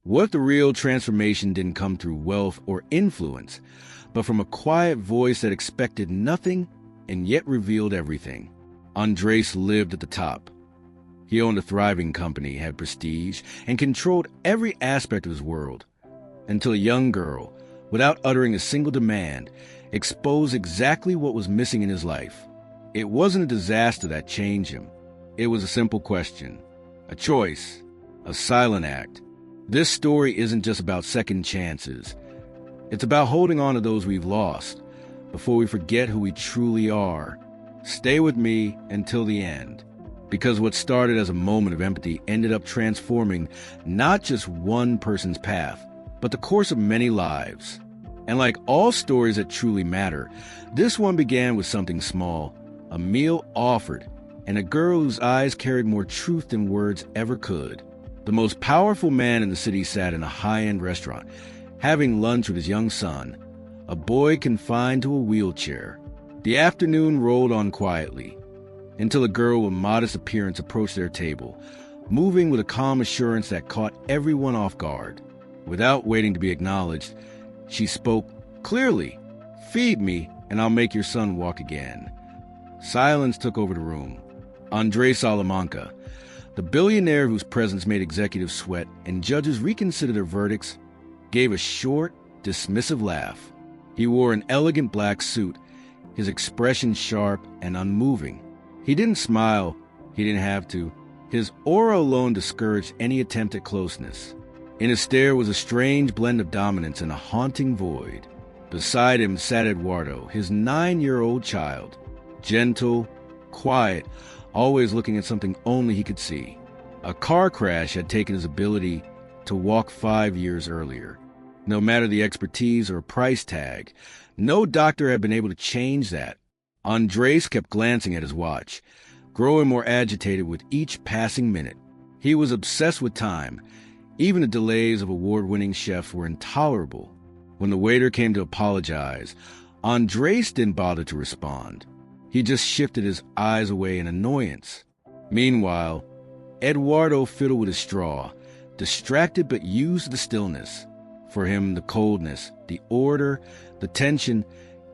What if the real transformation didn't come through wealth or influence, but from a quiet voice that expected nothing and yet revealed everything? Andrés lived at the top. He owned a thriving company, had prestige, and controlled every aspect of his world, until a young girl, without uttering a single demand, exposed exactly what was missing in his life. It wasn't a disaster that changed him. It was a simple question, a choice, a silent act. This story isn't just about second chances. It's about holding on to those we've lost before we forget who we truly are. Stay with me until the end, because what started as a moment of empathy ended up transforming not just one person's path, but the course of many lives. And like all stories that truly matter, this one began with something small, a meal offered, and a girl whose eyes carried more truth than words ever could. The most powerful man in the city sat in a high-end restaurant, having lunch with his young son, a boy confined to a wheelchair. The afternoon rolled on quietly, until a girl with modest appearance approached their table, moving with a calm assurance that caught everyone off guard. Without waiting to be acknowledged, she spoke clearly. "Feed me, and I'll make your son walk again." Silence took over the room. Andrés Salamanca, the billionaire whose presence made executives sweat and judges reconsider their verdicts, gave a short, dismissive laugh. He wore an elegant black suit, his expression sharp and unmoving. He didn't smile, he didn't have to. His aura alone discouraged any attempt at closeness. In his stare was a strange blend of dominance and a haunting void. Beside him sat Eduardo, his 9-year-old child, gentle, quiet, always looking at something only he could see. A car crash had taken his ability to walk 5 years earlier. No matter the expertise or price tag, no doctor had been able to change that. Andrés kept glancing at his watch, growing more agitated with each passing minute. He was obsessed with time. Even the delays of award-winning chefs were intolerable. When the waiter came to apologize, Andrés didn't bother to respond. He just shifted his eyes away in annoyance. Meanwhile, Eduardo fiddled with his straw, distracted but used the stillness. For him, the coldness, the order, the tension,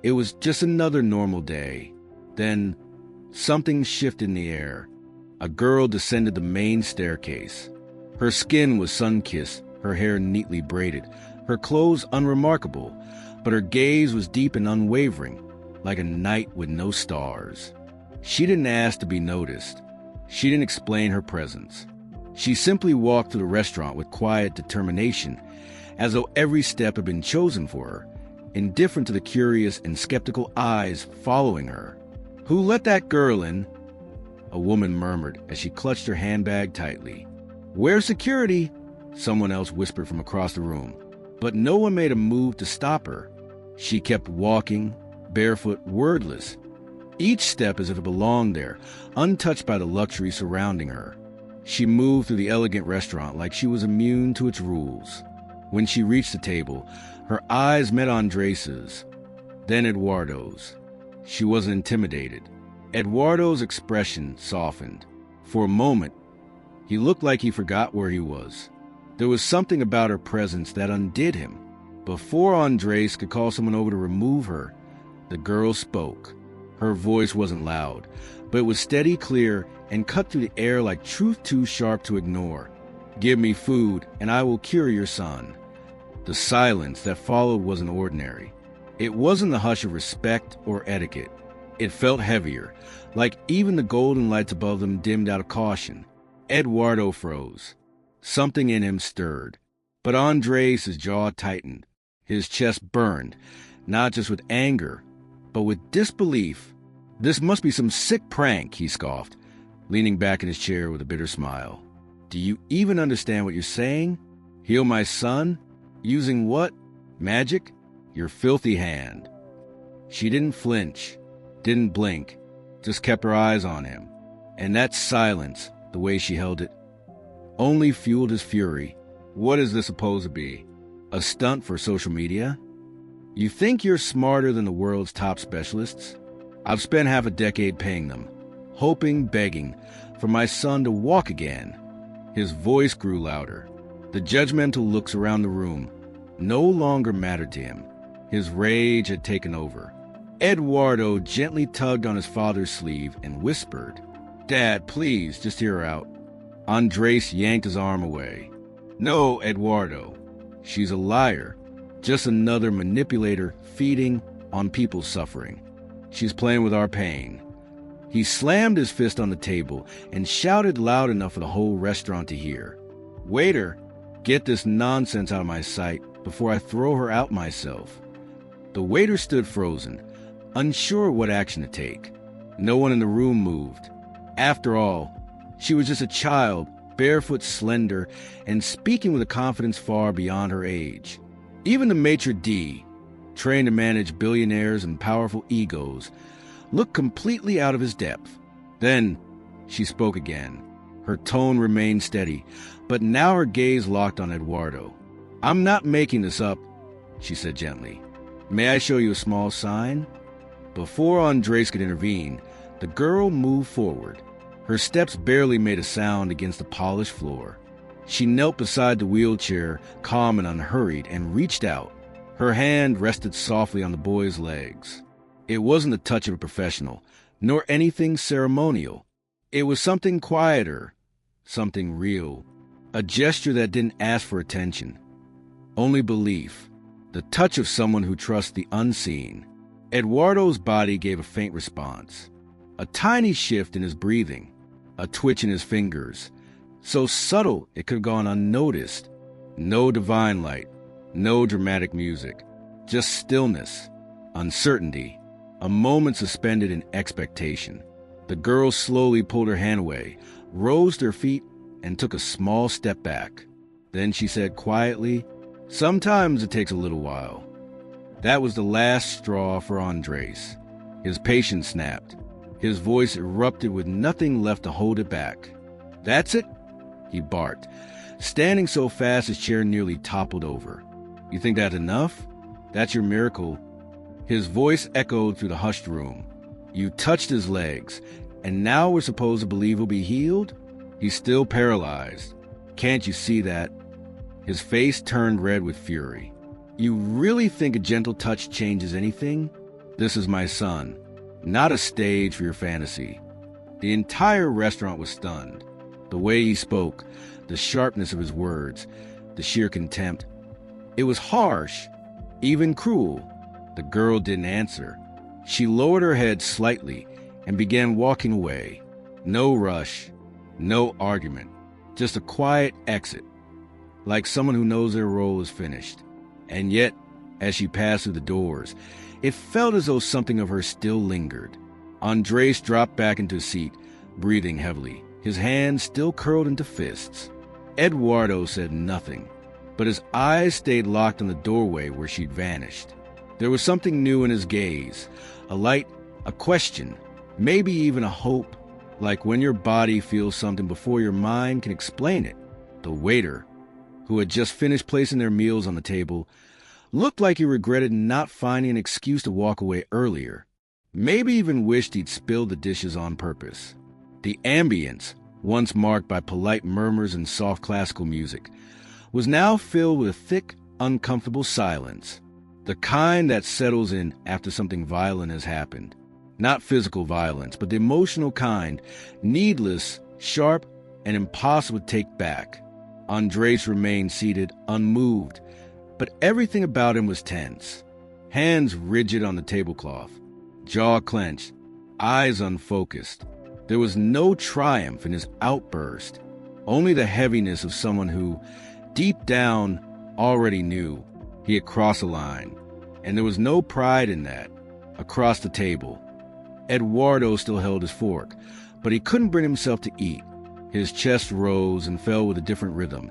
it was just another normal day. Then, something shifted in the air. A girl descended the main staircase. Her skin was sun-kissed, her hair neatly braided, her clothes unremarkable, but her gaze was deep and unwavering, like a night with no stars. She didn't ask to be noticed. She didn't explain her presence. She simply walked through the restaurant with quiet determination, as though every step had been chosen for her, indifferent to the curious and skeptical eyes following her. "Who let that girl in?" a woman murmured as she clutched her handbag tightly. "Where's security?" someone else whispered from across the room. But no one made a move to stop her. She kept walking, barefoot, wordless, each step as if it belonged there, untouched by the luxury surrounding her. She moved through the elegant restaurant like she was immune to its rules. When she reached the table, her eyes met Andrés's, then Eduardo's. She wasn't intimidated. Eduardo's expression softened. For a moment, he looked like he forgot where he was. There was something about her presence that undid him. Before Andrés could call someone over to remove her, the girl spoke. Her voice wasn't loud, but it was steady, clear, and cut through the air like truth too sharp to ignore. "Give me food, and I will cure your son." The silence that followed wasn't ordinary. It wasn't the hush of respect or etiquette. It felt heavier, like even the golden lights above them dimmed out of caution. Eduardo froze. Something in him stirred. But Andrés' jaw tightened. His chest burned, not just with anger, but with disbelief. "This must be some sick prank," he scoffed, leaning back in his chair with a bitter smile. "Do you even understand what you're saying? Heal my son? Using what? Magic? Your filthy hand." She didn't flinch, didn't blink, just kept her eyes on him. And that silence, the way she held it, only fueled his fury. What is this supposed to be? A stunt for social media? You think you're smarter than the world's top specialists? I've spent half a decade paying them, hoping, begging, for my son to walk again. His voice grew louder. The judgmental looks around the room no longer mattered to him. His rage had taken over. Eduardo gently tugged on his father's sleeve and whispered, "Dad, please, just hear her out." Andrés yanked his arm away. "No, Eduardo. She's a liar. Just another manipulator feeding on people's suffering. She's playing with our pain." He slammed his fist on the table and shouted loud enough for the whole restaurant to hear, "Waiter, get this nonsense out of my sight before I throw her out myself." The waiter stood frozen, unsure what action to take. No one in the room moved. After all, she was just a child, barefoot, slender, and speaking with a confidence far beyond her age. Even the maitre d', trained to manage billionaires and powerful egos, looked completely out of his depth. Then she spoke again. Her tone remained steady, but now her gaze locked on Eduardo. "I'm not making this up," she said gently. "May I show you a small sign?" Before Andrés could intervene, the girl moved forward. Her steps barely made a sound against the polished floor. She knelt beside the wheelchair, calm and unhurried, and reached out. Her hand rested softly on the boy's legs. It wasn't the touch of a professional, nor anything ceremonial. It was something quieter, something real, a gesture that didn't ask for attention, only belief, the touch of someone who trusts the unseen. Eduardo's body gave a faint response, a tiny shift in his breathing, a twitch in his fingers, so subtle it could have gone unnoticed. No divine light, no dramatic music, just stillness, uncertainty, a moment suspended in expectation. The girl slowly pulled her hand away, rose to her feet, and took a small step back. Then she said quietly, "Sometimes it takes a little while." That was the last straw for Andrés. His patience snapped. His voice erupted with nothing left to hold it back. "That's it?" he barked, standing so fast his chair nearly toppled over. "You think that's enough? That's your miracle?" His voice echoed through the hushed room. "You touched his legs, and now we're supposed to believe he'll be healed? He's still paralyzed. Can't you see that?" His face turned red with fury. "You really think a gentle touch changes anything? This is my son, not a stage for your fantasy." The entire restaurant was stunned. The way he spoke, the sharpness of his words, the sheer contempt. It was harsh, even cruel. The girl didn't answer. She lowered her head slightly and began walking away. No rush, no argument, just a quiet exit, like someone who knows their role is finished. And yet, as she passed through the doors, it felt as though something of her still lingered. Andrés dropped back into his seat, breathing heavily, his hands still curled into fists. Eduardo said nothing, but his eyes stayed locked on the doorway where she'd vanished. There was something new in his gaze, a light, a question, maybe even a hope, like when your body feels something before your mind can explain it. The waiter, who had just finished placing their meals on the table, looked like he regretted not finding an excuse to walk away earlier. Maybe even wished he'd spilled the dishes on purpose. The ambience, once marked by polite murmurs and soft classical music, was now filled with a thick, uncomfortable silence, the kind that settles in after something violent has happened. Not physical violence, but the emotional kind, needless, sharp, and impossible to take back. Andrés remained seated, unmoved, but everything about him was tense. Hands rigid on the tablecloth, jaw clenched, eyes unfocused. There was no triumph in his outburst, only the heaviness of someone who, deep down, already knew he had crossed a line. And there was no pride in that. Across the table, Eduardo still held his fork, but he couldn't bring himself to eat. His chest rose and fell with a different rhythm,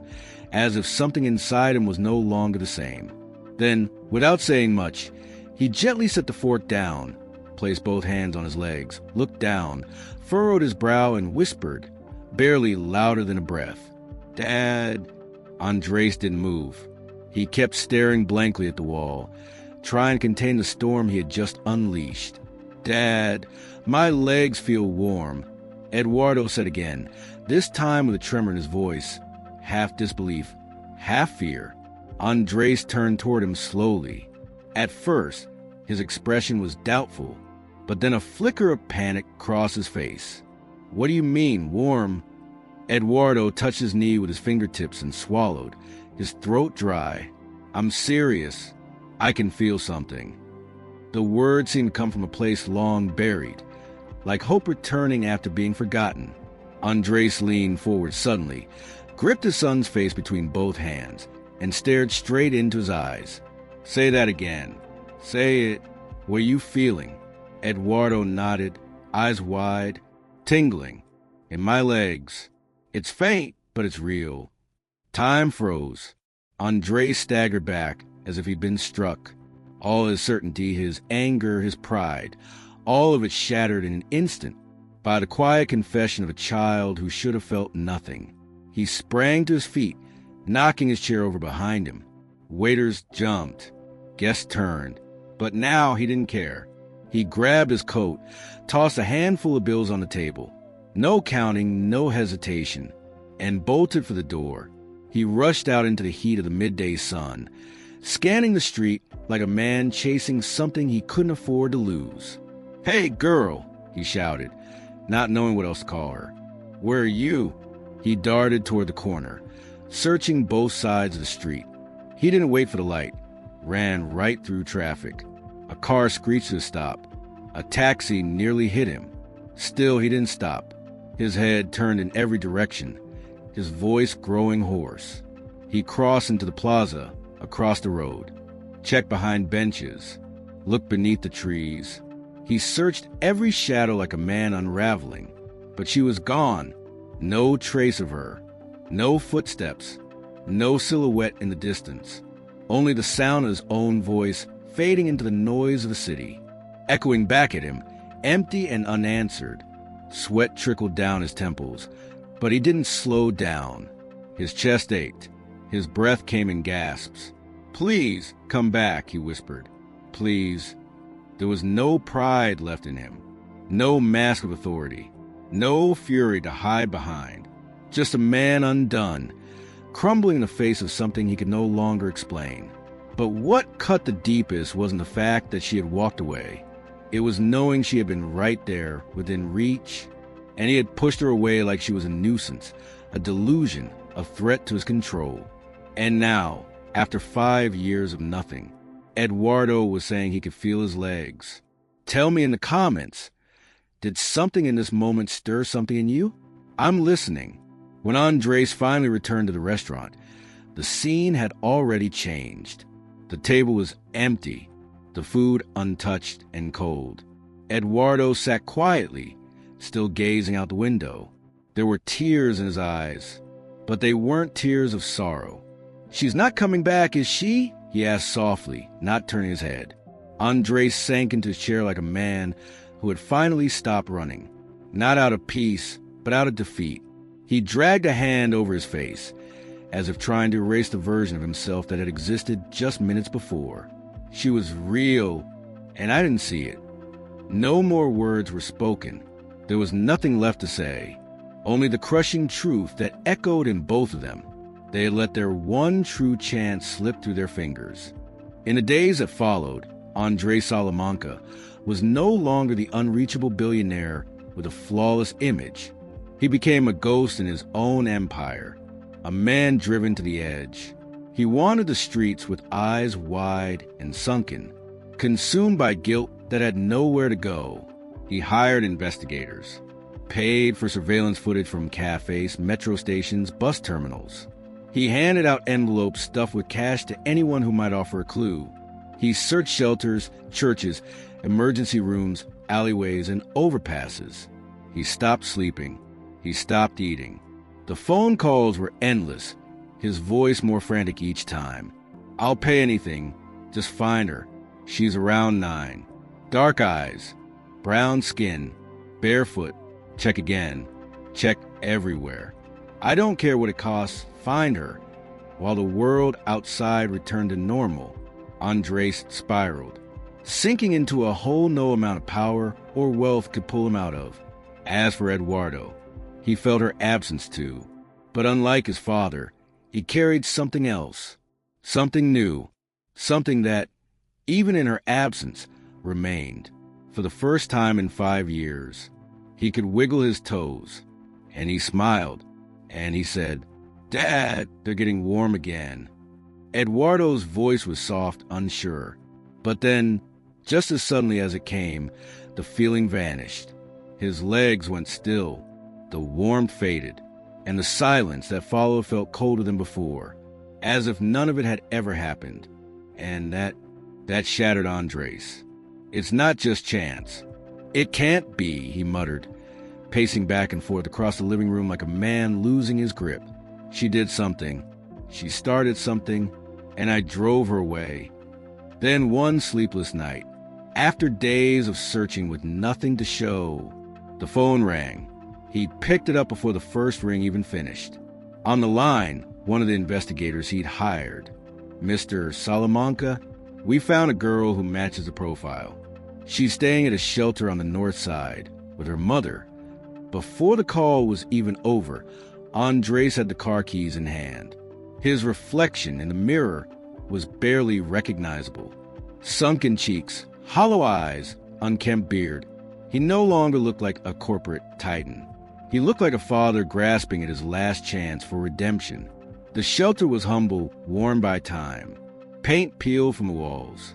as if something inside him was no longer the same. Then, without saying much, he gently set the fork down, placed both hands on his legs, looked down, furrowed his brow, and whispered, barely louder than a breath, "Dad." Andrés didn't move. He kept staring blankly at the wall, trying to contain the storm he had just unleashed. "Dad, my legs feel warm," Eduardo said again, this time with a tremor in his voice, half disbelief, half fear. Andres turned toward him slowly. At first, his expression was doubtful, but then a flicker of panic crossed his face. "What do you mean, warm?" Eduardo touched his knee with his fingertips and swallowed, his throat dry. "I'm serious. I can feel something." The words seemed to come from a place long buried, like hope returning after being forgotten. Andres leaned forward suddenly, gripped his son's face between both hands, and stared straight into his eyes. "Say that again. Say it. What are you feeling?" Eduardo nodded, eyes wide, tingling. "In my legs. It's faint, but it's real." Time froze. Andres staggered back as if he'd been struck. All his certainty, his anger, his pride, all of it shattered in an instant by the quiet confession of a child who should have felt nothing. He sprang to his feet, knocking his chair over behind him. Waiters jumped. Guests turned. But now he didn't care. He grabbed his coat, tossed a handful of bills on the table. No counting, no hesitation, and bolted for the door. He rushed out into the heat of the midday sun, scanning the street like a man chasing something he couldn't afford to lose. "Hey, girl," he shouted, not knowing what else to call her. "Where are you?" He darted toward the corner, searching both sides of the street. He didn't wait for the light, ran right through traffic. A car screeched to a stop. A taxi nearly hit him. Still, he didn't stop. His head turned in every direction, his voice growing hoarse. He crossed into the plaza, across the road, checked behind benches, looked beneath the trees. He searched every shadow like a man unraveling, but she was gone. No trace of her, no footsteps, no silhouette in the distance. Only the sound of his own voice fading into the noise of the city, echoing back at him, empty and unanswered. Sweat trickled down his temples, but he didn't slow down. His chest ached. His breath came in gasps. "Please, come back," he whispered. "Please." There was no pride left in him, no mask of authority, no fury to hide behind. Just a man undone, crumbling in the face of something he could no longer explain. But what cut the deepest wasn't the fact that she had walked away. It was knowing she had been right there, within reach, and he had pushed her away like she was a nuisance, a delusion, a threat to his control. And now, after 5 years of nothing, Eduardo was saying he could feel his legs. Tell me in the comments, did something in this moment stir something in you? I'm listening. When Andres finally returned to the restaurant, the scene had already changed. The table was empty, the food untouched and cold. Eduardo sat quietly, still gazing out the window. There were tears in his eyes, but they weren't tears of sorrow. "She's not coming back, is she?" he asked softly, not turning his head. Andres sank into his chair like a man who had finally stopped running, not out of peace, but out of defeat. He dragged a hand over his face, as if trying to erase the version of himself that had existed just minutes before. She was real, and I didn't see it. No more words were spoken. There was nothing left to say, only the crushing truth that echoed in both of them. They had let their one true chance slip through their fingers. In the days that followed, Andrés Salamanca was no longer the unreachable billionaire with a flawless image. He became a ghost in his own empire, a man driven to the edge. He wandered the streets with eyes wide and sunken, consumed by guilt that had nowhere to go. He hired investigators, paid for surveillance footage from cafes, metro stations, bus terminals. He handed out envelopes stuffed with cash to anyone who might offer a clue. He searched shelters, churches, emergency rooms, alleyways, and overpasses. He stopped sleeping. He stopped eating. The phone calls were endless, his voice more frantic each time. "I'll pay anything. Just find her. She's around 9. Dark eyes, brown skin, barefoot. Check again. Check everywhere. I don't care what it costs. Find her." While the world outside returned to normal, Andres spiraled, sinking into a hole no amount of power or wealth could pull him out of. As for Eduardo, he felt her absence too. But unlike his father, He carried something else, something new, something that, even in her absence, remained. For the first time in 5 years, he could wiggle his toes, and he smiled, and he said, "Dad, they're getting warm again." Eduardo's voice was soft, unsure. But then, just as suddenly as it came, the feeling vanished. His legs went still, the warmth faded, and the silence that followed felt colder than before, as if none of it had ever happened. And that shattered Andrés. "It's not just chance. It can't be," he muttered, pacing back and forth across the living room like a man losing his grip. "She did something. She started something, and I drove her away." Then one sleepless night, after days of searching with nothing to show, the phone rang. He picked it up before the first ring even finished. On the line, one of the investigators he'd hired. "Mr. Salamanca, we found a girl who matches the profile. She's staying at a shelter on the north side with her mother." Before the call was even over, Andrés had the car keys in hand. His reflection in the mirror was barely recognizable. Sunken cheeks, hollow eyes, unkempt beard. He no longer looked like a corporate titan. He looked like a father grasping at his last chance for redemption. The shelter was humble, worn by time. Paint peeled from the walls.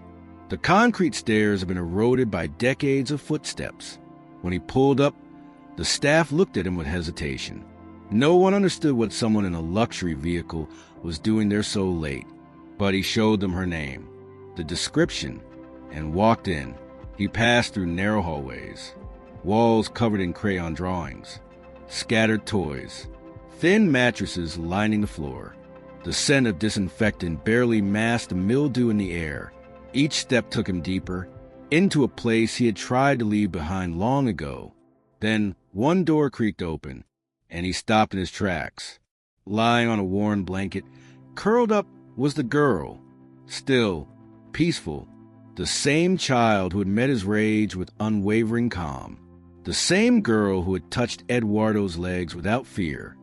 The concrete stairs had been eroded by decades of footsteps. When he pulled up, the staff looked at him with hesitation. No one understood what someone in a luxury vehicle was doing there so late. But he showed them her name, the description, and walked in. He passed through narrow hallways, walls covered in crayon drawings, scattered toys, thin mattresses lining the floor. The scent of disinfectant barely masked the mildew in the air. Each step took him deeper, into a place he had tried to leave behind long ago. Then one door creaked open, and he stopped in his tracks. Lying on a worn blanket, curled up, was the girl. Still, peaceful, the same child who had met his rage with unwavering calm. The same girl who had touched Eduardo's legs without fear.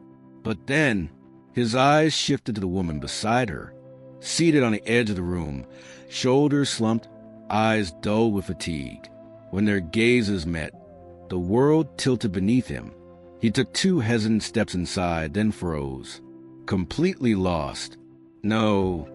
But then, his eyes shifted to the woman beside her, seated on the edge of the room, shoulders slumped, eyes dull with fatigue. When their gazes met, the world tilted beneath him. He took 2 hesitant steps inside, then froze, completely lost. No,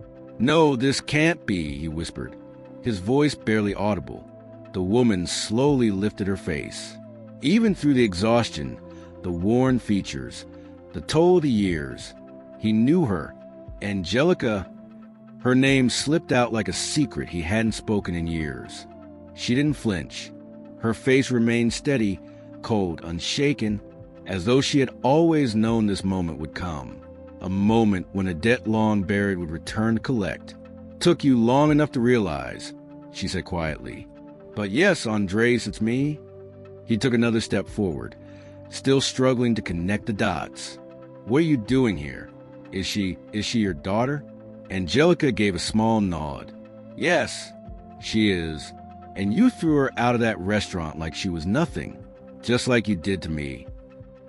this can't be," he whispered, his voice barely audible. The woman slowly lifted her face. Even through the exhaustion, the worn features, the toll of the years, he knew her. Angelica. Her name slipped out like a secret he hadn't spoken in years. She didn't flinch. Her face remained steady, cold, unshaken, as though she had always known this moment would come. A moment when a debt long buried would return to collect. "Took you long enough to realize," she said quietly. "But yes, Andrés, it's me." He took another step forward, still struggling to connect the dots. "What are you doing here? Is she your daughter?" Angelica gave a small nod. "Yes, she is. And you threw her out of that restaurant like she was nothing, just like you did to me."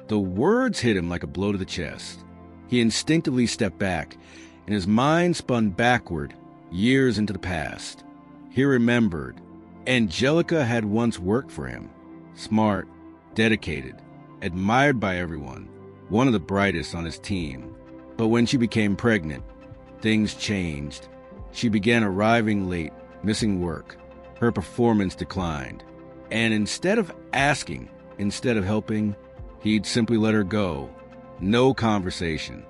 The words hit him like a blow to the chest. He instinctively stepped back, and his mind spun backward, years into the past. He remembered. Angelica had once worked for him. Smart, dedicated, admired by everyone, one of the brightest on his team. But when she became pregnant, things changed. She began arriving late, missing work. Her performance declined. And instead of helping, he'd simply let her go. No conversation,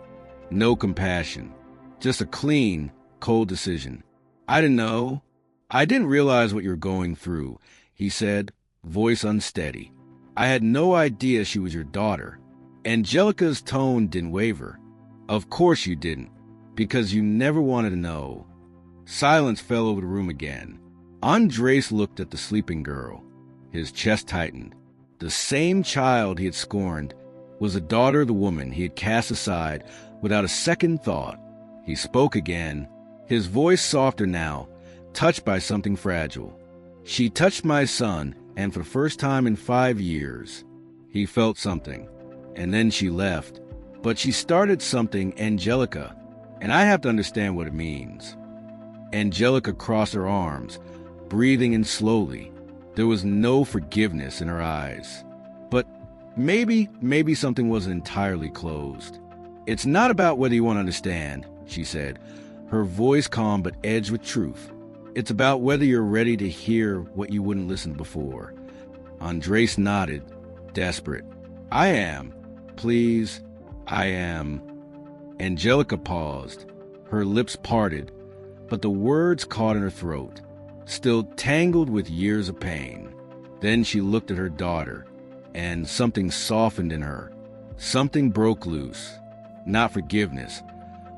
no compassion, just a clean, cold decision. "I didn't know. I didn't realize what you were going through," he said, voice unsteady. "I had no idea she was your daughter." Angelica's tone didn't waver. "Of course you didn't, because you never wanted to know." Silence fell over the room again. Andrés looked at the sleeping girl. His chest tightened. The same child he had scorned was the daughter of the woman he had cast aside without a second thought. He spoke again, his voice softer now, touched by something fragile. "She touched my son, and for the first time in 5 years, he felt something. And then she left. But she started something, Angelica. and I have to understand what it means. Angelica crossed her arms, breathing in slowly. There was no forgiveness in her eyes. But maybe something wasn't entirely closed. It's not about whether you want to understand, she said, her voice calm but edged with truth. It's about whether you're ready to hear what you wouldn't listen to before. Andrés nodded, desperate. I am. Please, I am. Angelica paused. Her lips parted, but the words caught in her throat, still tangled with years of pain. Then she looked at her daughter, and something softened in her. Something broke loose. Not forgiveness,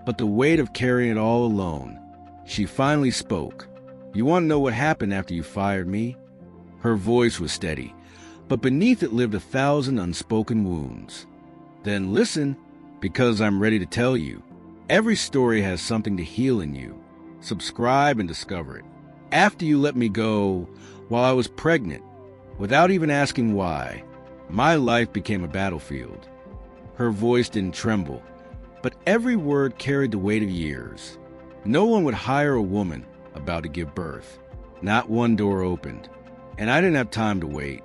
but the weight of carrying it all alone. She finally spoke. You want to know what happened after you fired me? Her voice was steady, but beneath it lived 1,000 unspoken wounds. Then listen, because I'm ready to tell you. Every story has something to heal in you. Subscribe and discover it. After you let me go, while I was pregnant, without even asking why, my life became a battlefield. Her voice didn't tremble, but every word carried the weight of years. No one would hire a woman about to give birth. Not one door opened, and I didn't have time to wait.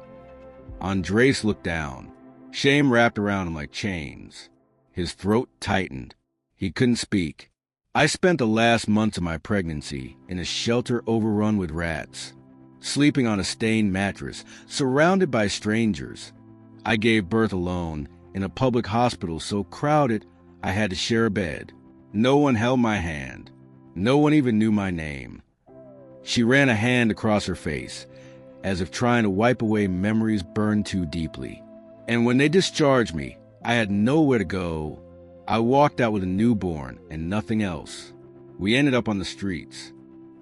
Andrés looked down. Shame wrapped around him like chains. His throat tightened. He couldn't speak. I spent the last months of my pregnancy in a shelter overrun with rats, sleeping on a stained mattress, surrounded by strangers. I gave birth alone in a public hospital so crowded I had to share a bed. No one held my hand. No one even knew my name. She ran a hand across her face, as if trying to wipe away memories burned too deeply. And when they discharged me, I had nowhere to go. I walked out with a newborn and nothing else. We ended up on the streets.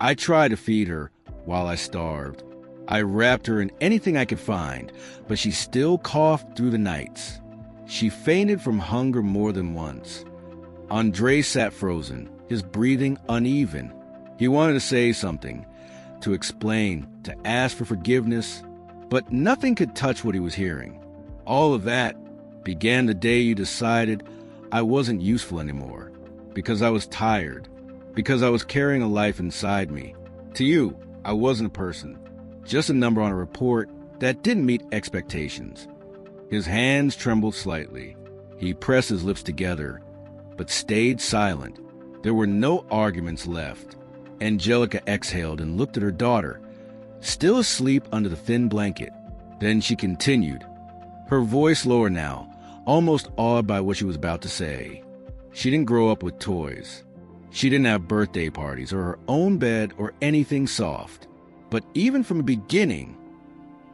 I tried to feed her while I starved. I wrapped her in anything I could find, but she still coughed through the nights. She fainted from hunger more than once. Andrés sat frozen, his breathing uneven. He wanted to say something, to explain, to ask for forgiveness, but nothing could touch what he was hearing. All of that began the day you decided I wasn't useful anymore, because I was tired, because I was carrying a life inside me. To you, I wasn't a person, just a number on a report that didn't meet expectations. His hands trembled slightly. He pressed his lips together, but stayed silent. There were no arguments left. Angelica exhaled and looked at her daughter, still asleep under the thin blanket. Then she continued, her voice lower now, almost awed by what she was about to say. She didn't grow up with toys. She didn't have birthday parties or her own bed or anything soft. But even from the beginning,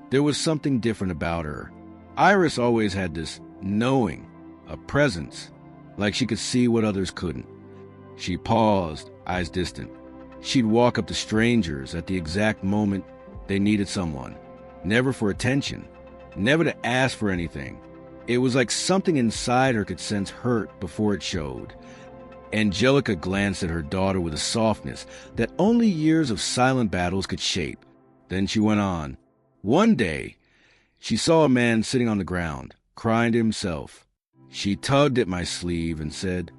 there was something different about her. Iris always had this knowing, a presence, like she could see what others couldn't. She paused, eyes distant. She'd walk up to strangers at the exact moment they needed someone, never for attention, never to ask for anything. It was like something inside her could sense hurt before it showed. Angelica glanced at her daughter with a softness that only years of silent battles could shape. Then she went on. One day, she saw a man sitting on the ground, crying to himself. She tugged at my sleeve and said,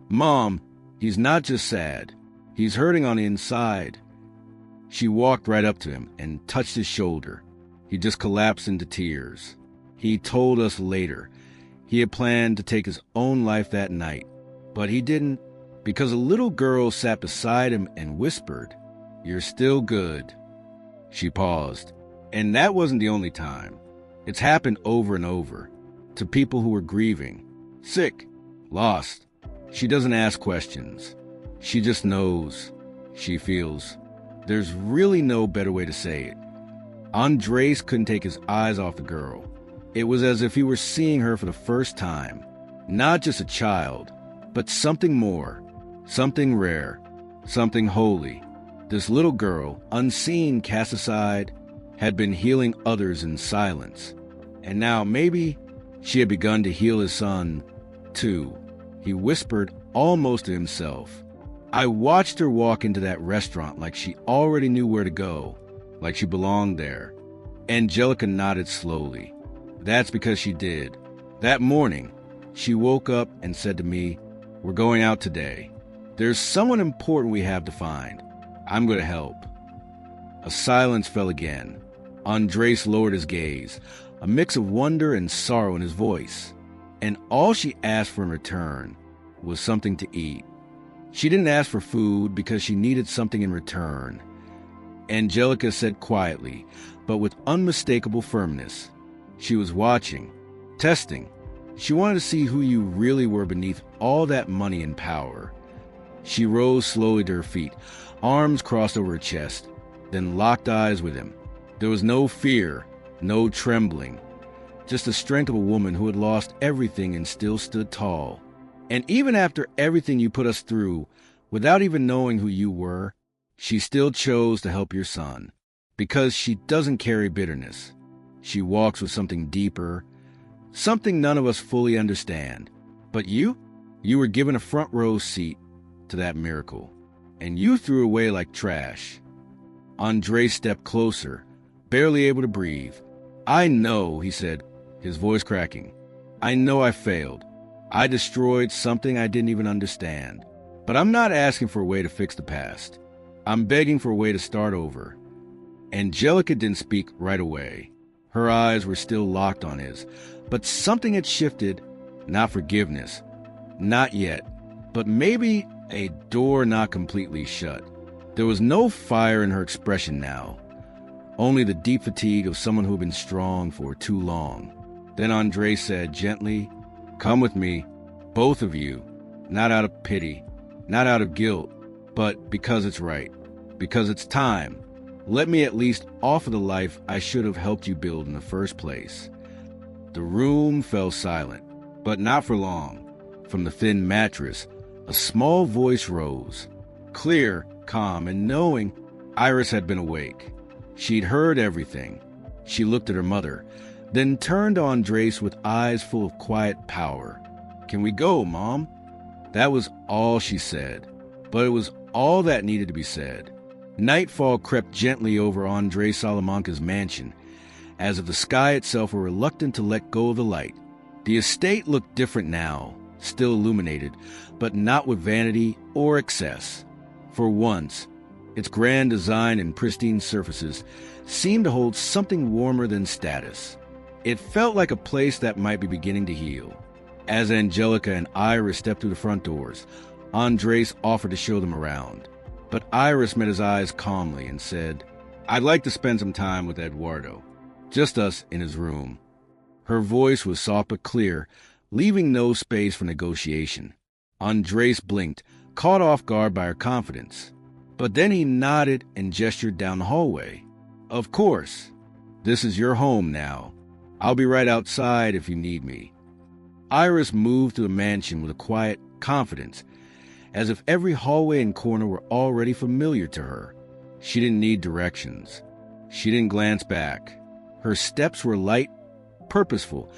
Mom, he's not just sad. He's hurting on the inside. She walked right up to him and touched his shoulder. He just collapsed into tears. He told us later he had planned to take his own life that night, but he didn't because a little girl sat beside him and whispered, You're still good. She paused, and that wasn't the only time. It's happened over and over, to people who were grieving, sick, lost. She doesn't ask questions. She just knows. She feels. There's really no better way to say it. Andrés couldn't take his eyes off the girl. It was as if he were seeing her for the first time. Not just a child, but something more. Something rare. Something holy. This little girl, unseen, cast aside, had been healing others in silence. And now maybe she had begun to heal his son, too. He whispered almost to himself. I watched her walk into that restaurant like she already knew where to go, like she belonged there. Angelica nodded slowly. That's because she did. That morning, she woke up and said to me, We're going out today. There's someone important we have to find. I'm going to help." A silence fell again. Andrés lowered his gaze, a mix of wonder and sorrow in his voice. And all she asked for in return was something to eat. She didn't ask for food because she needed something in return. Angelica said quietly, but with unmistakable firmness. She was watching, testing. She wanted to see who you really were beneath all that money and power. She rose slowly to her feet, arms crossed over her chest, then locked eyes with him. There was no fear, no trembling, just the strength of a woman who had lost everything and still stood tall. "And even after everything you put us through, without even knowing who you were, she still chose to help your son. Because she doesn't carry bitterness. She walks with something deeper, something none of us fully understand. But you were given a front row seat to that miracle, and you threw away like trash." Andrés stepped closer, barely able to breathe. "I know," he said, his voice cracking. "I know I failed. I destroyed something I didn't even understand. But I'm not asking for a way to fix the past. I'm begging for a way to start over." Angelica didn't speak right away. Her eyes were still locked on his, but something had shifted. Not forgiveness, not yet, but maybe a door not completely shut. There was no fire in her expression now, only the deep fatigue of someone who had been strong for too long. Then Andrés said gently, "Come with me, both of you, not out of pity, not out of guilt, but because it's right, because it's time. Let me at least offer the life I should have helped you build in the first place." The room fell silent, but not for long. From the thin mattress, a small voice rose, clear, calm, and knowing. Iris had been awake. She'd heard everything. She looked at her mother, then turned to Andrés with eyes full of quiet power. "Can we go, Mom?" That was all she said, but it was all that needed to be said. Nightfall crept gently over Andrés Salamanca's mansion, as if the sky itself were reluctant to let go of the light. The estate looked different now, still illuminated, but not with vanity or excess. For once, its grand design and pristine surfaces seemed to hold something warmer than status. It felt like a place that might be beginning to heal. As Angelica and Iris stepped through the front doors, Andrés offered to show them around. But Iris met his eyes calmly and said, "I'd like to spend some time with Eduardo. Just us in his room." Her voice was soft but clear, leaving no space for negotiation. Andrés blinked, caught off guard by her confidence. But then he nodded and gestured down the hallway. "Of course. This is your home now. I'll be right outside if you need me." Iris moved through the mansion with a quiet confidence, as if every hallway and corner were already familiar to her. She didn't need directions. She didn't glance back. Her steps were light, purposeful,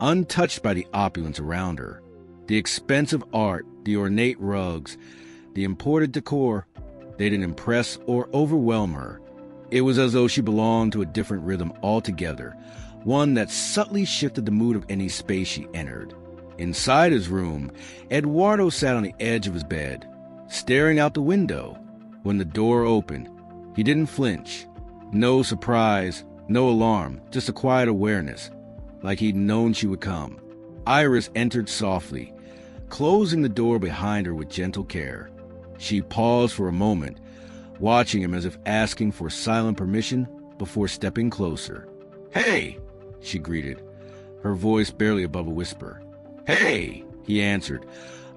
untouched by the opulence around her. The expensive art, the ornate rugs, the imported decor, they didn't impress or overwhelm her. It was as though she belonged to a different rhythm altogether, one that subtly shifted the mood of any space she entered. Inside his room, Eduardo sat on the edge of his bed, staring out the window. When the door opened, he didn't flinch. No surprise, no alarm, just a quiet awareness, like he'd known she would come. Iris entered softly, closing the door behind her with gentle care. She paused for a moment, watching him as if asking for silent permission before stepping closer. "Hey!" she greeted, her voice barely above a whisper. "Hey!" he answered,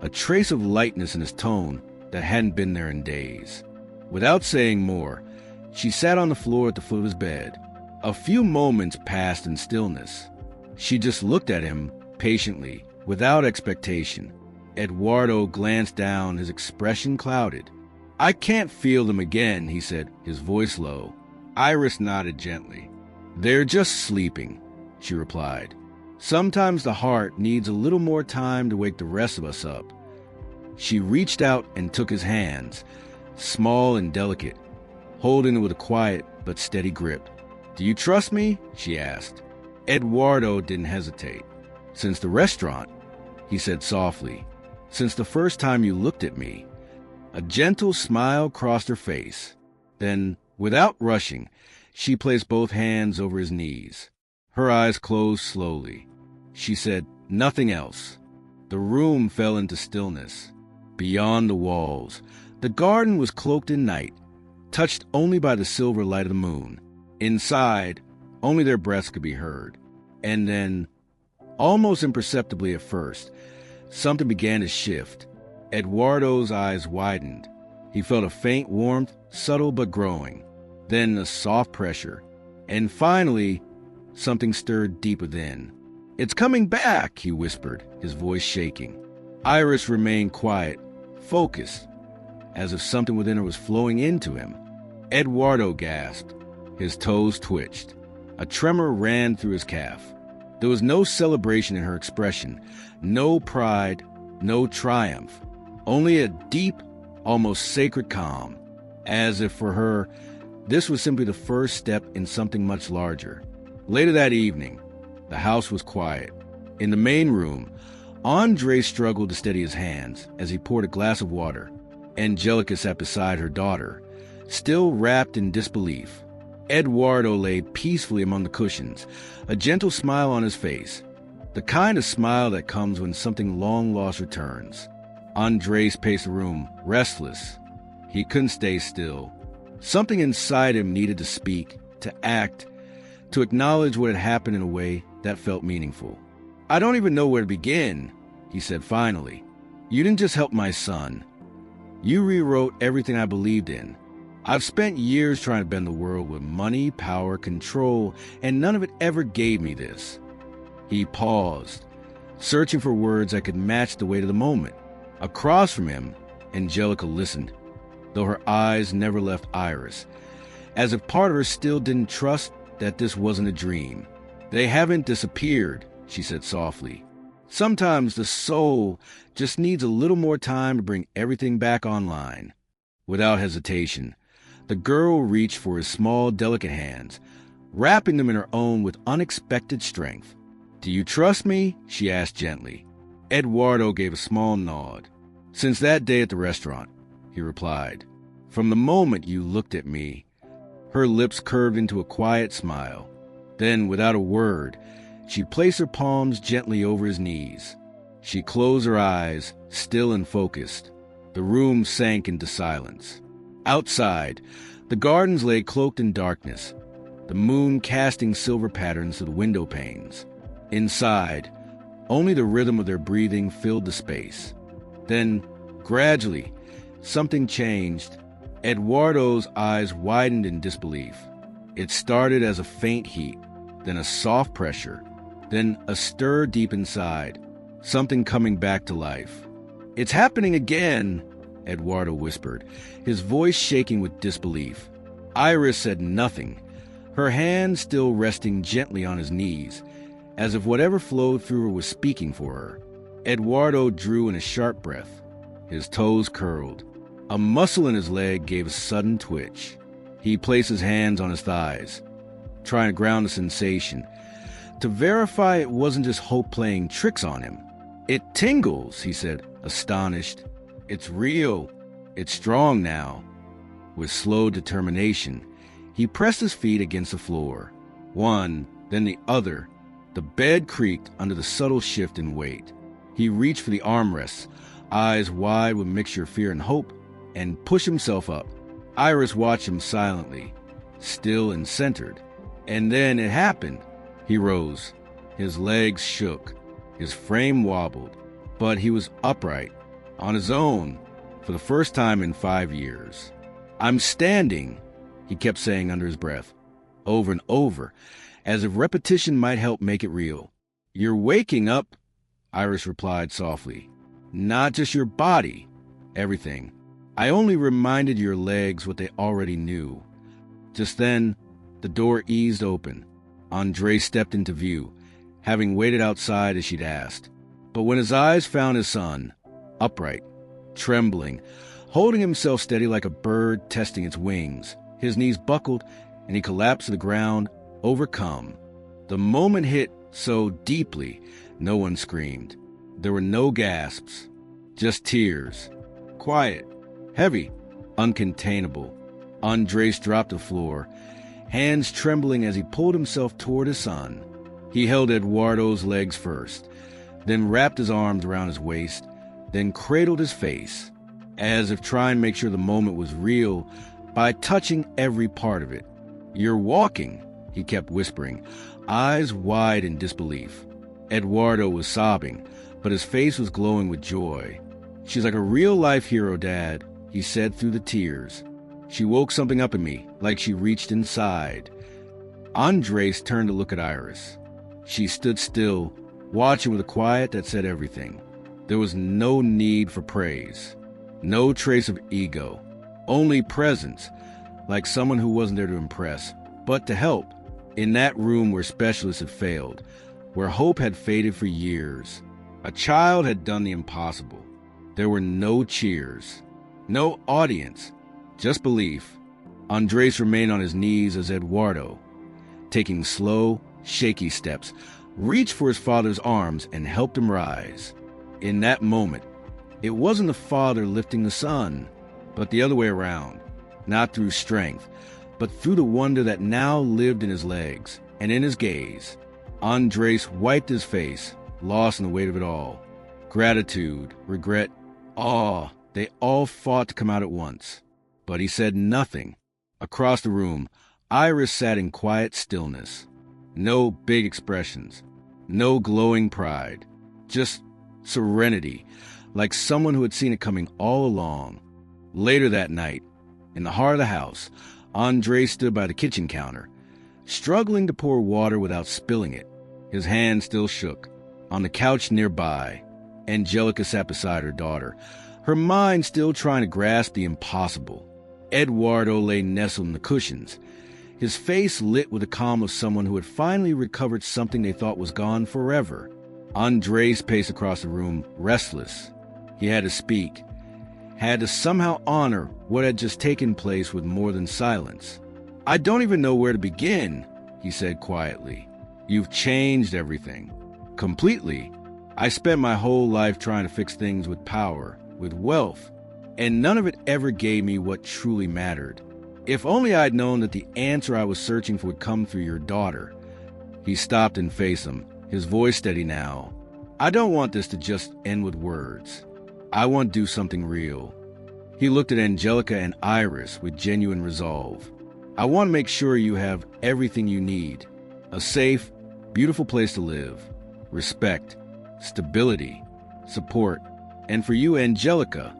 a trace of lightness in his tone that hadn't been there in days. Without saying more, she sat on the floor at the foot of his bed. A few moments passed in stillness. She just looked at him patiently, without expectation. Eduardo glanced down, his expression clouded. "I can't feel them again," he said, his voice low. Iris nodded gently. "They're just sleeping," she replied. "Sometimes the heart needs a little more time to wake the rest of us up." She reached out and took his hands, small and delicate, holding it with a quiet but steady grip. "Do you trust me?" she asked. Eduardo didn't hesitate. "Since the restaurant," he said softly. "Since the first time you looked at me, A gentle smile crossed her face. Then, without rushing, she placed both hands over his knees. Her eyes closed slowly. She said nothing else. The room fell into stillness. Beyond the walls, the garden was cloaked in night, touched only by the silver light of the moon. Inside, only their breaths could be heard. And then, almost imperceptibly at first, something began to shift. Eduardo's eyes widened. He felt a faint warmth, subtle but growing. Then a soft pressure. And finally, something stirred deep within. "It's coming back," he whispered, his voice shaking. Iris remained quiet, focused, as if something within her was flowing into him. Eduardo gasped. His toes twitched. A tremor ran through his calf. There was no celebration in her expression, no pride, no triumph, only a deep, almost sacred calm, as if for her, this was simply the first step in something much larger. Later that evening, the house was quiet. In the main room, Andrés struggled to steady his hands as he poured a glass of water. Angelica sat beside her daughter, still wrapped in disbelief. Eduardo lay peacefully among the cushions, a gentle smile on his face, the kind of smile that comes when something long lost returns. Andrés paced the room, restless. He couldn't stay still. Something inside him needed to speak, to act, to acknowledge what had happened in a way that felt meaningful. "I don't even know where to begin," he said finally. "You didn't just help my son. You rewrote everything I believed in. I've spent years trying to bend the world with money, power, control, and none of it ever gave me this." He paused, searching for words that could match the weight of the moment. Across from him, Angelica listened, though her eyes never left Iris, as if part of her still didn't trust that this wasn't a dream. "They haven't disappeared," she said softly. "Sometimes the soul just needs a little more time to bring everything back online." Without hesitation, the girl reached for his small, delicate hands, wrapping them in her own with unexpected strength. "Do you trust me?" she asked gently. Eduardo gave a small nod. "Since that day at the restaurant," he replied. "From the moment you looked at me." Her lips curved into a quiet smile. Then, without a word, she placed her palms gently over his knees. She closed her eyes, still and focused. The room sank into silence. Outside, the gardens lay cloaked in darkness, the moon casting silver patterns to the window panes. Inside, only the rhythm of their breathing filled the space. Then, gradually, something changed. Eduardo's eyes widened in disbelief. It started as a faint heat, then a soft pressure, then a stir deep inside, something coming back to life. "It's happening again," Eduardo whispered, his voice shaking with disbelief. Iris said nothing, her hand still resting gently on his knees, as if whatever flowed through her was speaking for her. Eduardo drew in a sharp breath. His toes curled. A muscle in his leg gave a sudden twitch. He placed his hands on his thighs, trying to ground the sensation, to verify it wasn't just hope playing tricks on him. "It tingles," he said, astonished. "It's real. It's strong now." With slow determination, he pressed his feet against the floor. One, then the other. The bed creaked under the subtle shift in weight. He reached for the armrests, eyes wide with a mixture of fear and hope, and pushed himself up. Iris watched him silently, still and centered. And then it happened. He rose. His legs shook. His frame wobbled. But he was upright, on his own, for the first time in 5 years. "I'm standing," he kept saying under his breath, over and over, as if repetition might help make it real. "You're waking up," Iris replied softly. "Not just your body, everything. I only reminded your legs what they already knew." Just then, the door eased open. Andrés stepped into view, having waited outside as she'd asked. But when his eyes found his son, upright, trembling, holding himself steady like a bird testing its wings, his knees buckled and he collapsed to the ground, overcome. The moment hit so deeply, no one screamed. There were no gasps, just tears, quiet, Heavy, uncontainable. Andrés dropped to the floor, hands trembling as he pulled himself toward his son. He held Eduardo's legs first, then wrapped his arms around his waist, then cradled his face, as if trying to make sure the moment was real by touching every part of it. "You're walking," he kept whispering, eyes wide in disbelief. Eduardo was sobbing, but his face was glowing with joy. "She's like a real-life hero, Dad," he said through the tears. "She woke something up in me, like she reached inside." Andrés turned to look at Iris. She stood still, watching with a quiet that said everything. There was no need for praise, no trace of ego, only presence, like someone who wasn't there to impress, but to help. In that room where specialists had failed, where hope had faded for years, a child had done the impossible. There were no cheers, no audience, just belief. Andrés remained on his knees as Eduardo, taking slow, shaky steps, reached for his father's arms and helped him rise. In that moment, it wasn't the father lifting the son, but the other way around, not through strength, but through the wonder that now lived in his legs and in his gaze. Andrés wiped his face, lost in the weight of it all. Gratitude, regret, awe, they all fought to come out at once. But he said nothing. Across the room, Iris sat in quiet stillness. No big expressions, no glowing pride, just serenity, like someone who had seen it coming all along. Later that night, in the heart of the house, Andrés stood by the kitchen counter, struggling to pour water without spilling it. His hand still shook. On the couch nearby, Angelica sat beside her daughter, her mind still trying to grasp the impossible. Eduardo lay nestled in the cushions, his face lit with the calm of someone who had finally recovered something they thought was gone forever. Andrés paced across the room, restless. He had to speak, had to somehow honor what had just taken place with more than silence. "I don't even know where to begin," he said quietly. "You've changed everything. Completely. I spent my whole life trying to fix things with power, with wealth, and none of it ever gave me what truly mattered. If only I'd known that the answer I was searching for would come through your daughter." He stopped and faced him, his voice steady now. "I don't want this to just end with words. I want to do something real." He looked at Angelica and Iris with genuine resolve. "I want to make sure you have everything you need. A safe, beautiful place to live. Respect, stability, support. And for you, Angelica,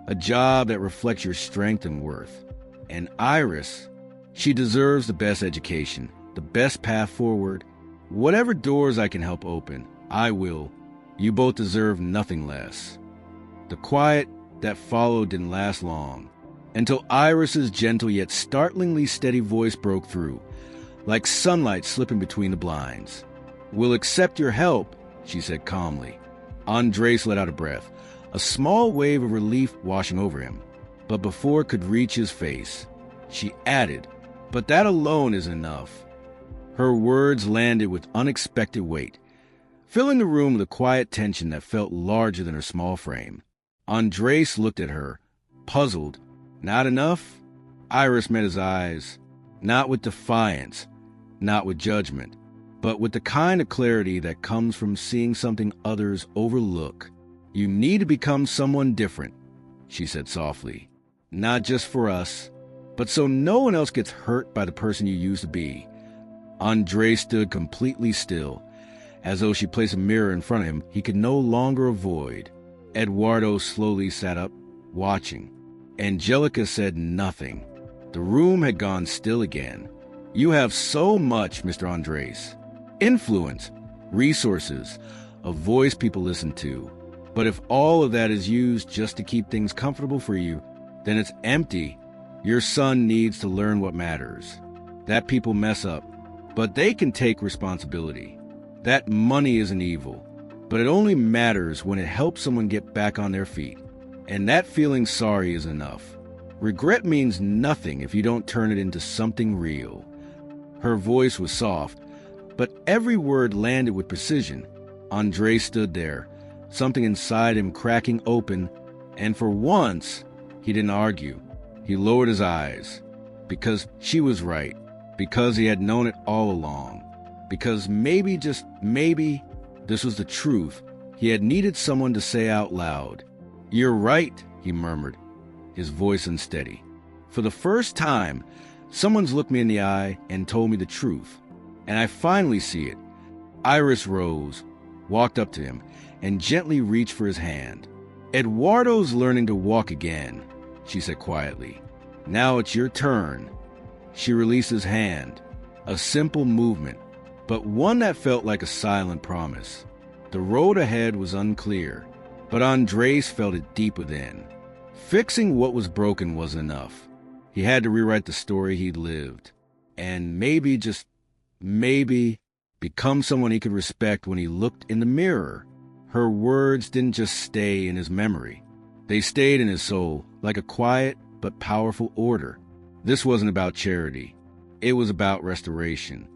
a job that reflects your strength and worth. And Iris, she deserves the best education, the best path forward. Whatever doors I can help open, I will. You both deserve nothing less." The quiet that followed didn't last long, until Iris's gentle yet startlingly steady voice broke through, like sunlight slipping between the blinds. "We'll accept your help," she said calmly. Andrés let out a breath, a small wave of relief washing over him. But before it could reach his face, she added, "But that alone isn't enough." Her words landed with unexpected weight, filling the room with a quiet tension that felt larger than her small frame. Andrés looked at her, puzzled. "Not enough?" Iris met his eyes, not with defiance, not with judgment, but with the kind of clarity that comes from seeing something others overlook. "You need to become someone different," she said softly. "Not just for us, but so no one else gets hurt by the person you used to be." Andrés stood completely still, as though she placed a mirror in front of him he could no longer avoid. Eduardo slowly sat up, watching. Angelica said nothing. The room had gone still again. "You have so much, Mr. Andrés. Influence, resources, a voice people listen to. But if all of that is used just to keep things comfortable for you, then it's empty. Your son needs to learn what matters. That people mess up, but they can take responsibility. That money isn't evil, but it only matters when it helps someone get back on their feet. And that feeling sorry is enough. Regret means nothing if you don't turn it into something real." Her voice was soft, but every word landed with precision. Andrés stood there, something inside him cracking open, and for once, He didn't argue. He lowered his eyes. Because she was right. Because he had known it all along. Because maybe, just maybe, this was the truth he had needed someone to say out loud. "You're right," he murmured, his voice unsteady. "For the first time, someone's looked me in the eye and told me the truth. And I finally see it." Iris rose, walked up to him, and gently reached for his hand. "Eduardo's learning to walk again," she said quietly. "Now it's your turn." She released his hand, a simple movement, but one that felt like a silent promise. The road ahead was unclear, but Andrés felt it deep within. Fixing what was broken wasn't enough. He had to rewrite the story he'd lived, and maybe, just maybe, become someone he could respect when he looked in the mirror. Her words didn't just stay in his memory. They stayed in his soul, like a quiet but powerful order. This wasn't about charity. It was about restoration.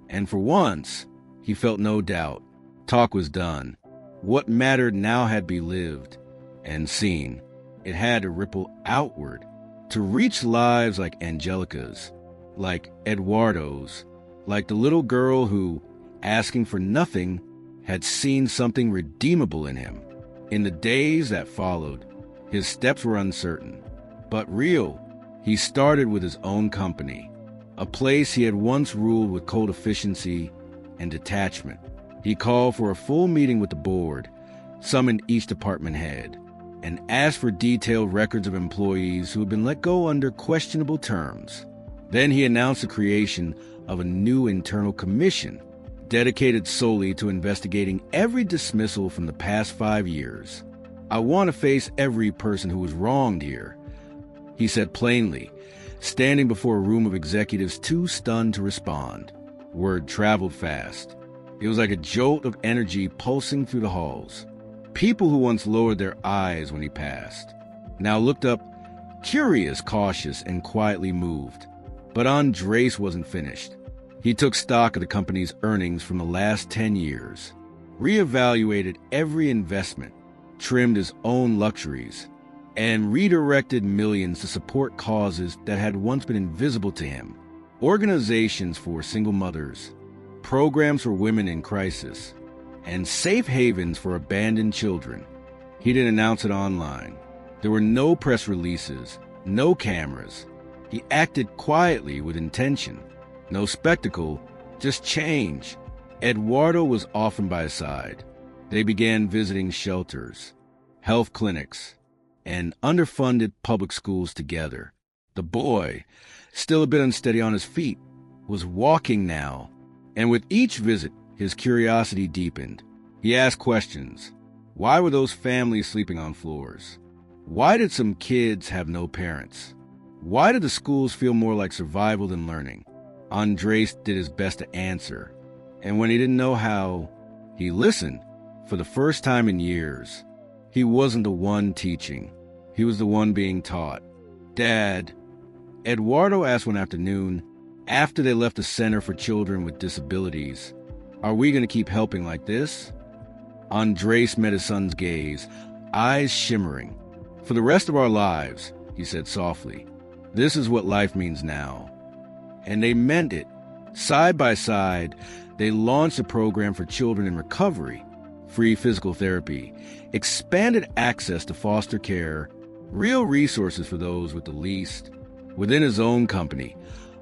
And for once, he felt no doubt. Talk was done. What mattered now had to be lived and seen. It had to ripple outward, to reach lives like Angelica's, like Eduardo's, like the little girl who, asking for nothing, had seen something redeemable in him. In the days that followed, his steps were uncertain, but real. He started with his own company, a place he had once ruled with cold efficiency and detachment. He called for a full meeting with the board, summoned each department head, and asked for detailed records of employees who had been let go under questionable terms. Then he announced the creation of a new internal commission, dedicated solely to investigating every dismissal from the past 5 years. "I want to face every person who was wronged here," he said plainly, standing before a room of executives too stunned to respond. Word traveled fast. It was like a jolt of energy pulsing through the halls. People who once lowered their eyes when he passed now looked up, curious, cautious, and quietly moved. But Andrés wasn't finished. He took stock of the company's earnings from the last 10 years, reevaluated every investment, trimmed his own luxuries, and redirected millions to support causes that had once been invisible to him. Organizations for single mothers, programs for women in crisis, and safe havens for abandoned children. He didn't announce it online. There were no press releases, no cameras. He acted quietly with intention. No spectacle, just change. Eduardo was often by his side. They began visiting shelters, health clinics, and underfunded public schools together. The boy, still a bit unsteady on his feet, was walking now, and with each visit, his curiosity deepened. He asked questions. Why were those families sleeping on floors? Why did some kids have no parents? Why did the schools feel more like survival than learning? Andrés did his best to answer, and when he didn't know how, he listened. For the first time in years, he wasn't the one teaching. He was the one being taught. "Dad," Eduardo asked one afternoon, after they left the Center for Children with Disabilities, "are we going to keep helping like this?" Andrés met his son's gaze, eyes shimmering. "For the rest of our lives," he said softly. "This is what life means now." And they meant it. Side by side, they launched a program for children in recovery, free physical therapy, expanded access to foster care, real resources for those with the least. Within his own company,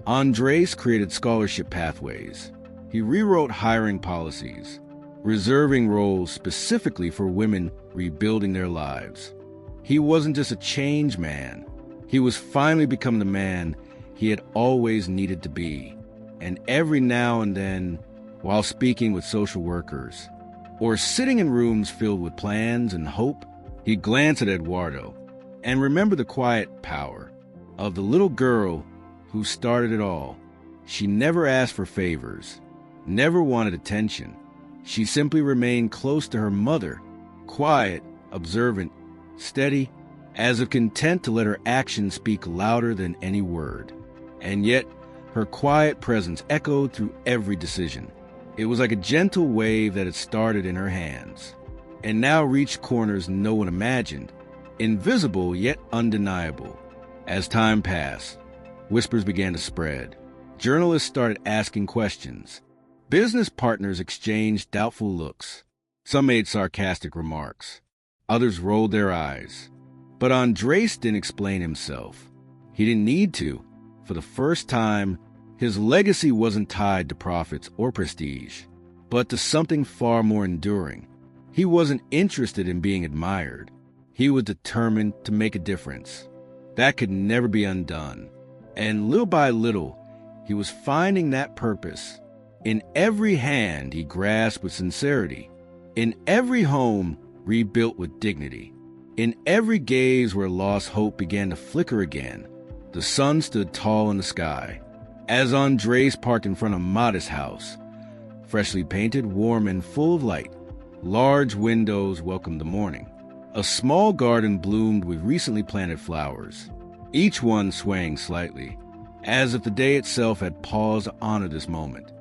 Andrés created scholarship pathways. He rewrote hiring policies, reserving roles specifically for women rebuilding their lives. He wasn't just a change man. He was finally becoming the man he had always needed to be. And every now and then, while speaking with social workers, or sitting in rooms filled with plans and hope, he glanced at Eduardo and remembered the quiet power of the little girl who started it all. She never asked for favors, never wanted attention. She simply remained close to her mother, quiet, observant, steady, as if content to let her actions speak louder than any word. And yet, her quiet presence echoed through every decision. It was like a gentle wave that had started in her hands, and now reached corners no one imagined. invisible yet undeniable. As time passed, whispers began to spread. Journalists started asking questions. Business partners exchanged doubtful looks. Some made sarcastic remarks. Others rolled their eyes. But Andrés didn't explain himself. He didn't need to. For the first time, his legacy wasn't tied to profits or prestige, but to something far more enduring. He wasn't interested in being admired. He was determined to make a difference. That could never be undone. And little by little, he was finding that purpose. In every hand he grasped with sincerity. In every home rebuilt with dignity. In every gaze where lost hope began to flicker again, the sun stood tall in the sky. As Andrés parked in front of a modest house, freshly painted, warm, and full of light, large windows welcomed the morning. A small garden bloomed with recently planted flowers, each one swaying slightly, as if the day itself had paused to honor this moment.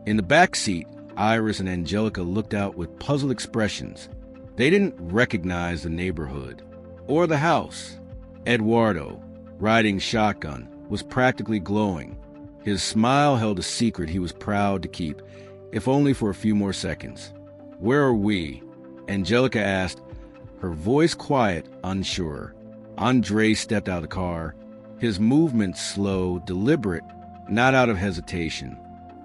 In the back seat, Iris and Angelica looked out with puzzled expressions. They didn't recognize the neighborhood or the house. Eduardo, riding shotgun, was practically glowing. His smile held a secret he was proud to keep, if only for a few more seconds. "Where are we?" Angelica asked, her voice quiet, unsure. Andrés stepped out of the car, his movements slow, deliberate, not out of hesitation,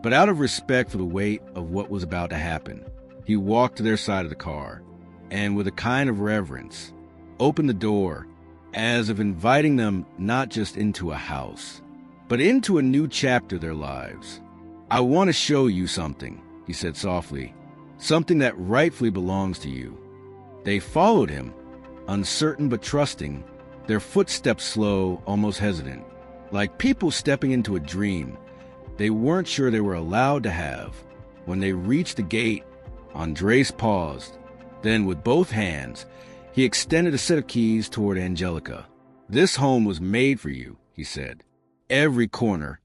but out of respect for the weight of what was about to happen. He walked to their side of the car, and with a kind of reverence, opened the door, as if inviting them not just into a house, but into a new chapter of their lives. "I want to show you something," he said softly, "something that rightfully belongs to you." They followed him, uncertain but trusting, their footsteps slow, almost hesitant, like people stepping into a dream they weren't sure they were allowed to have. When they reached the gate, Andrés paused. Then, with both hands, he extended a set of keys toward Angelica. "This home was made for you," he said. "Every corner,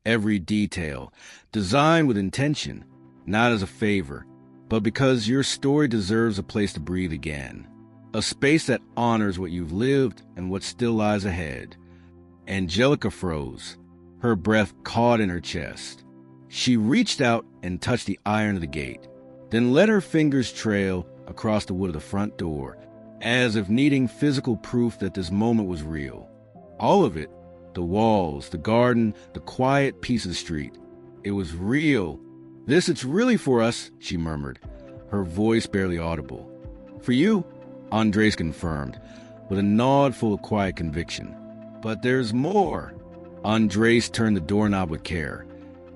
every detail, designed with intention, not as a favor, but because your story deserves a place to breathe again. A space that honors what you've lived and what still lies ahead." Angelica froze, her breath caught in her chest. She reached out and touched the iron of the gate, then let her fingers trail across the wood of the front door, as if needing physical proof that this moment was real. All of it, the walls, the garden, the quiet peace of the street. It was real. It's really for us," she murmured, her voice barely audible. "For you," Andrés confirmed, with a nod full of quiet conviction. "But there's more." Andrés turned the doorknob with care,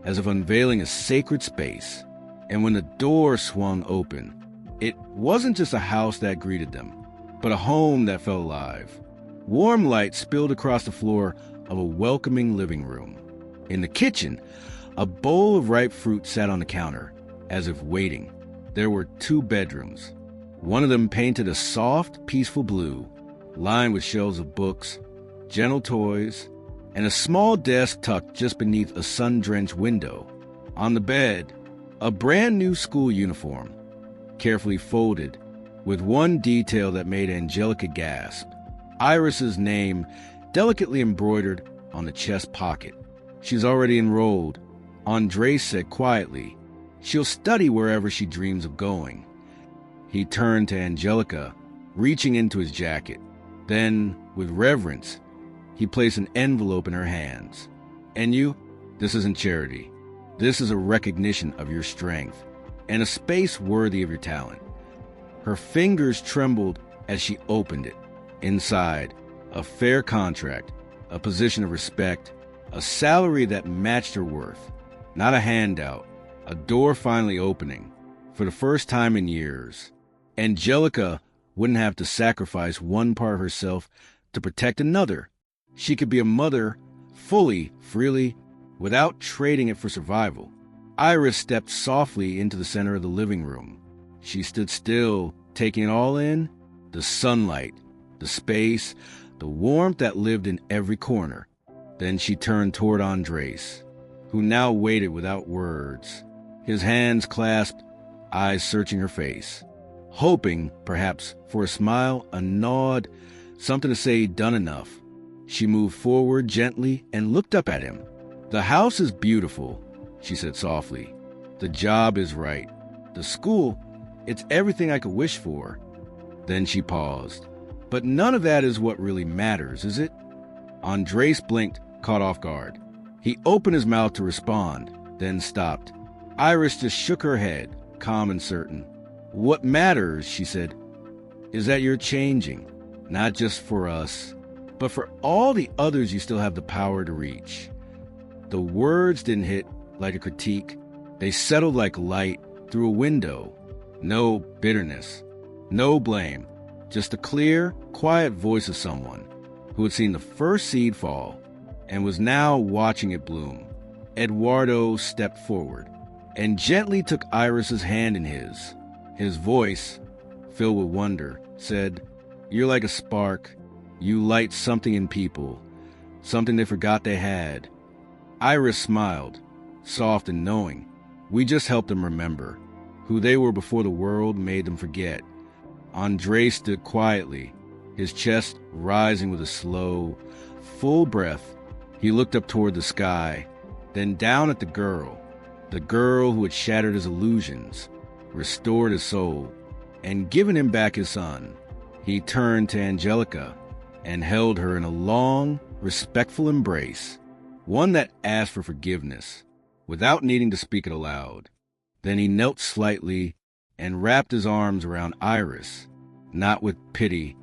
as if unveiling a sacred space. And when the door swung open, it wasn't just a house that greeted them, but a home that felt alive. Warm light spilled across the floor of a welcoming living room. In the kitchen, a bowl of ripe fruit sat on the counter, as if waiting. There were 2 bedrooms. One of them painted a soft, peaceful blue, lined with shelves of books, gentle toys, and a small desk tucked just beneath a sun-drenched window. On the bed, a brand-new school uniform, carefully folded, with one detail that made Angelica gasp. Iris's name delicately embroidered on the chest pocket. "She's already enrolled," Andrés said quietly. "She'll study wherever she dreams of going." He turned to Angelica, reaching into his jacket. Then, with reverence, he placed an envelope in her hands. "And you? This isn't charity. This is a recognition of your strength and a space worthy of your talent." Her fingers trembled as she opened it. Inside, a fair contract, a position of respect, a salary that matched her worth. Not a handout, a door finally opening, for the first time in years. Angelica wouldn't have to sacrifice one part of herself to protect another. She could be a mother fully, freely, without trading it for survival. Iris stepped softly into the center of the living room. She stood still, taking it all in, the sunlight, the space, the warmth that lived in every corner. Then she turned toward Andrés, who now waited without words, his hands clasped, eyes searching her face, hoping, perhaps, for a smile, a nod, something to say he'd done enough. She moved forward gently and looked up at him. "The house is beautiful," she said softly. "The job is right. The school, it's everything I could wish for." Then she paused. "But none of that is what really matters, is it?" Andrés blinked, caught off guard. He opened his mouth to respond, then stopped. Iris just shook her head, calm and certain. "What matters," she said, "is that you're changing, not just for us, but for all the others you still have the power to reach." The words didn't hit like a critique. They settled like light through a window. No bitterness, no blame, just the clear, quiet voice of someone who had seen the first seed fall and was now watching it bloom. Eduardo stepped forward and gently took Iris's hand in his. His voice, filled with wonder, said, "You're like a spark. You light something in people, something they forgot they had." Iris smiled, soft and knowing. We just helped them remember who they were before the world made them forget. Andrés stood quietly, his chest rising with a slow, full breath. He looked up toward the sky, then down at the girl who had shattered his illusions, restored his soul, and given him back his son. He turned to Angelica and held her in a long, respectful embrace, one that asked for forgiveness without needing to speak it aloud. Then he knelt slightly and wrapped his arms around Iris, not with pity,